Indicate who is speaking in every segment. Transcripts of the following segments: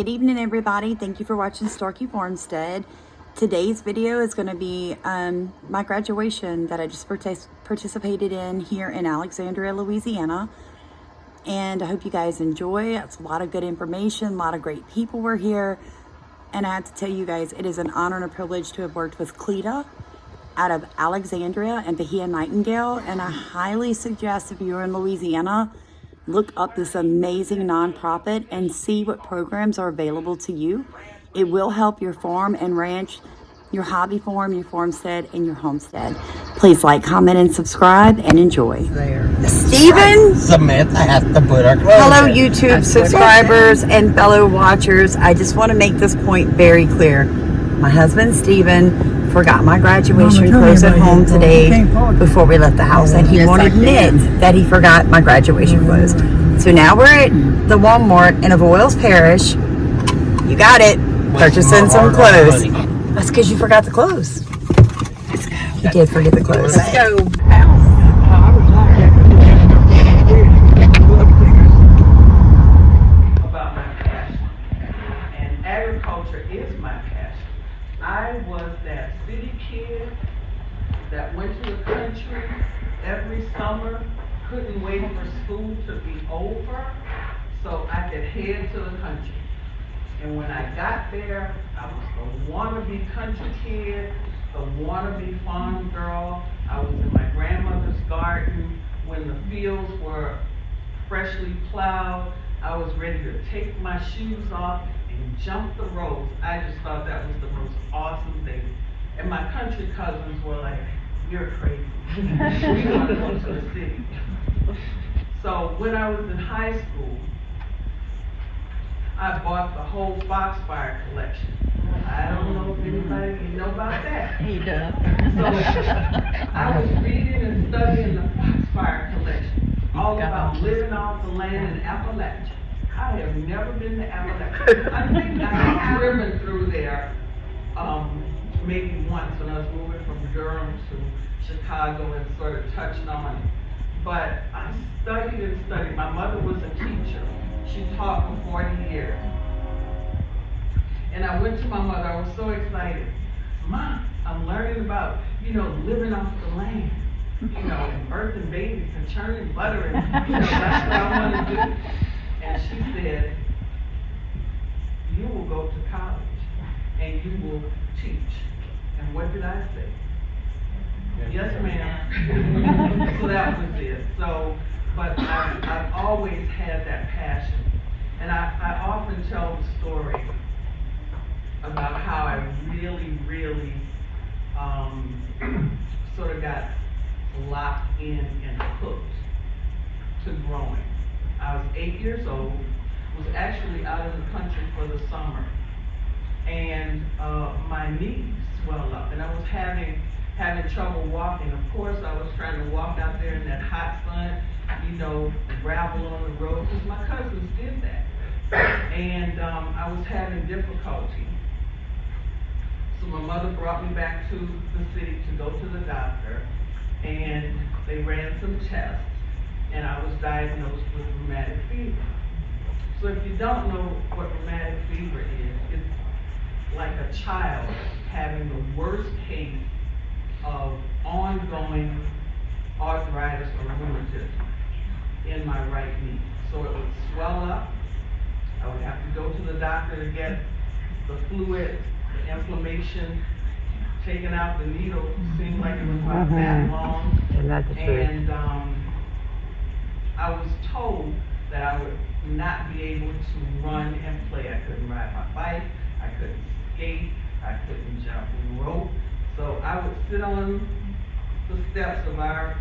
Speaker 1: Good evening, everybody. Thank you for watching Starkey Farmstead. Today's video is going to be my graduation that I just participated in here in Alexandria, Louisiana. And I hope you guys enjoy. It's a lot of good information, a lot of great people were here. And I have to tell you guys, it is an honor and a privilege to have worked with Cleta out of Alexandria and Bahia Nightingale. And I highly suggest if you're in Louisiana, look up this amazing nonprofit and see what programs are available to you. It will help your farm and ranch, your hobby farm, your farmstead, and your homestead. Please like, comment, and subscribe, and enjoy. Stephen?
Speaker 2: Samantha has to put her clothes
Speaker 1: Hello,
Speaker 2: in.
Speaker 1: YouTube subscribers and fellow watchers. I just want to make this point very clear. My husband, Stephen, forgot my graduation clothes at home today before we left the house, and he won't admit that he forgot my graduation clothes. So now we're at the Walmart in Avoyelles Parish. You got it. Purchasing some clothes. That's because you forgot the clothes. Let's go. He did forget the clothes. Let's go.
Speaker 3: About my passion, and agriculture is my passion. I was that city kid that went to the country every summer, couldn't wait for school to be over so I could head to the country. And when I got there, I was the wannabe country kid, the wannabe farm girl. I was in my grandmother's garden when the fields were freshly plowed. I was ready to take my shoes off and jump the rows. I just thought that was the most awesome thing. And my country cousins were like, "You're crazy. We want to go to the city." So when I was in high school, I bought the whole Foxfire collection. I don't know if anybody you know about that.
Speaker 4: He does.
Speaker 3: So I was reading and studying the Foxfire collection, all about living off the land in Appalachia. I have never been to Appalachia. I think I have driven through there maybe once when I was moving from Durham to Chicago and sort of touched on it. But I studied and studied. My mother was a teacher. She taught for 40 years. And I went to my mother, I was so excited. "Mom, I'm learning about, living off the land, and birthing babies and churning butter and, that's what I want to do." And she said, "You will go to college and you will teach." And what did I say? "Yes, ma'am." So that was it. But I've always had that passion. And I often tell the story about how I really, really sort of got locked in and hooked to growing. I was 8 years old, was actually out in the country for the summer, and my knees swelled up, and I was having trouble walking. Of course, I was trying to walk out there in that hot sun, gravel on the road, because my cousins did that. And I was having difficulty. So my mother brought me back to the city to go to the doctor, and they ran some tests, and I was diagnosed with rheumatic fever. So if you don't know what rheumatic fever is, it's like a child having the worst case of ongoing arthritis or rheumatism in my right knee. So it would swell up. I would have to go to the doctor to get the fluid, the inflammation taken out. The needle seemed like it was about that long.
Speaker 1: And that's the truth.
Speaker 3: And I was told that I would not be able to run and play. I couldn't ride my bike, I couldn't skate, I couldn't jump rope. So I would sit on the steps of our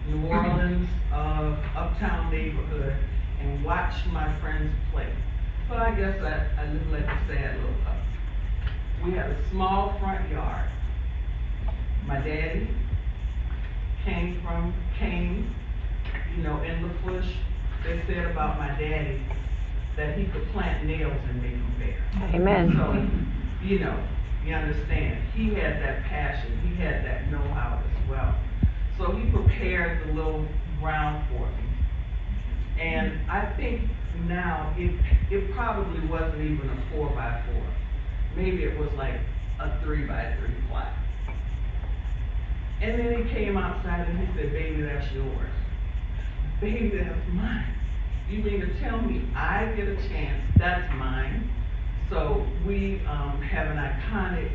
Speaker 3: New Orleans uptown neighborhood and watch my friends play. So I guess I lived like a sad little pup. We had a small front yard. My daddy came in the bush. They said about my daddy that he could plant nails and make them bear.
Speaker 1: Amen.
Speaker 3: So, you understand, he had that passion, he had that know-how as well. So he prepared the little ground for me. And I think now it probably wasn't even a 4x4. Maybe it was like a 3x3 flat. And then he came outside and he said, baby, that's yours. Baby, that's mine. You mean to tell me I get a chance? That's mine. So we have an iconic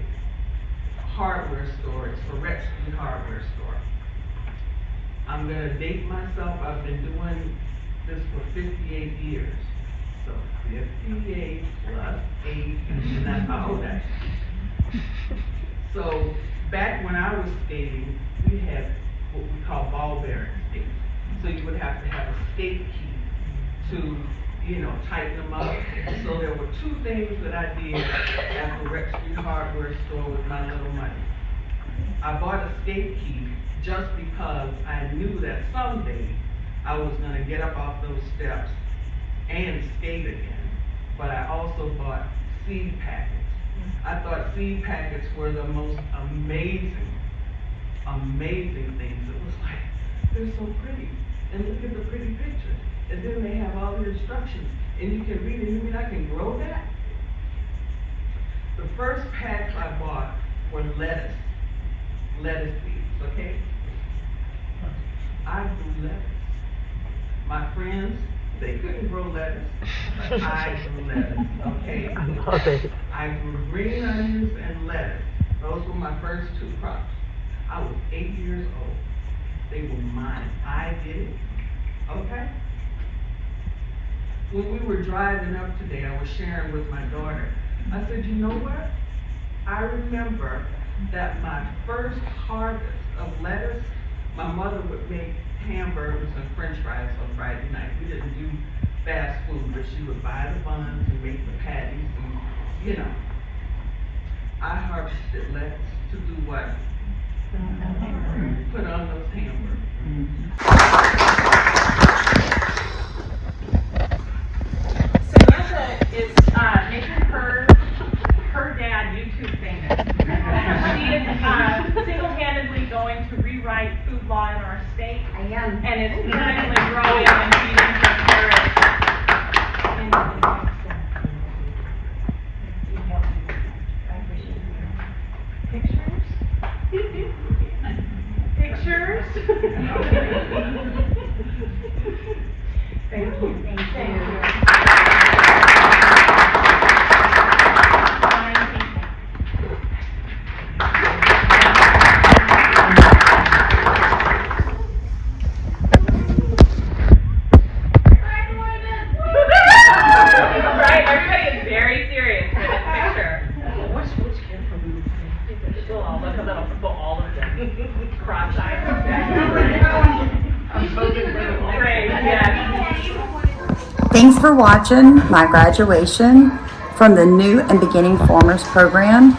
Speaker 3: hardware store. It's a Rex Street hardware store. I'm gonna date myself. I've been doing this for 58 years. So 58 plus 8, and that's how old I am. So back when I was skating, we had what we call ball bearing skates. So you would have to have a skate key to, tighten them up. So there were 2 things that I did at the Rex Street hardware store with my little money. I bought a skate key just because I knew that someday I was gonna get up off those steps and skate again. But I also bought seed packets. I thought seed packets were the most amazing things. It was like, they're so pretty. And look at the pretty pictures. And then they have all the instructions. And you can read it. You mean I can grow that? The first packs I bought were lettuce seeds, okay? I grew lettuce. My friends, they couldn't grow lettuce. I grew lettuce, okay? I grew green onions and lettuce. Those were my first 2 crops. I was 8 years old. They were mine. I did it, okay? When we were driving up today, I was sharing with my daughter. I said, you know what? I remember that my first harvest of lettuce, my mother would make hamburgers and french fries on Friday night. We didn't do fast food, but she would buy the buns and make the patties and, I harvested lettuce to do what? Put on those hamburgers.
Speaker 4: Samantha is making her dad YouTube famous. She is single-handedly going to rewrite food law in our state.
Speaker 5: I am.
Speaker 4: And is currently growing and feeding her carrots. Pictures? Pictures? Thank you. Thank you. Right, everybody is very serious for this picture. Which camera we would say? I'll look a little for all of them. Cross-eyed. Great, yes.
Speaker 1: Thanks for watching my graduation from the New and Beginning Formers program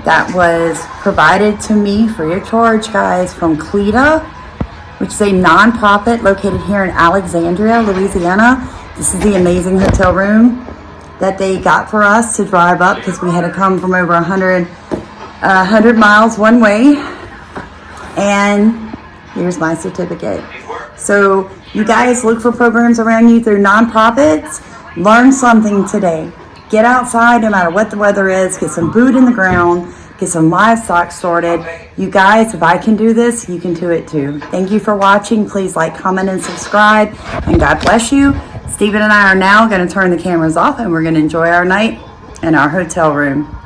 Speaker 1: that was provided to me free of charge, guys, from CLETA, which is a nonprofit located here in Alexandria, Louisiana. This is the amazing hotel room that they got for us to drive up because we had to come from over 100 miles one way. And here's my certificate. So you guys look for programs around you through nonprofits. Learn something today. Get outside no matter what the weather is. Get some food in the ground. Get some livestock started. You guys, if I can do this, you can do it too. Thank you for watching. Please like, comment, and subscribe. And God bless you. Stephen and I are now going to turn the cameras off and we're going to enjoy our night in our hotel room.